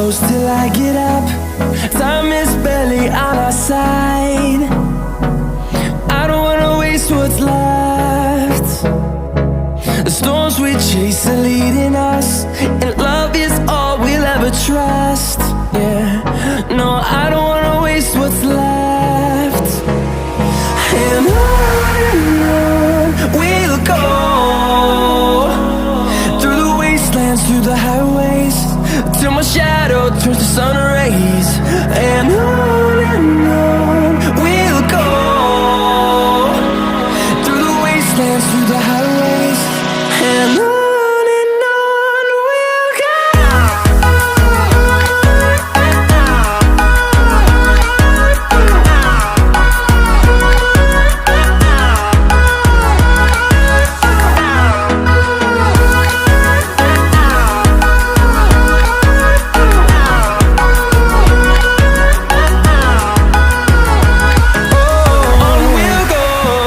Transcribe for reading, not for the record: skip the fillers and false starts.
close till I get up. Time is barely on our side. I don't wanna waste what's left. The storms we chase are leading us, and love is all we'll ever trust. Yeah, no, I don't wanna waste what's left.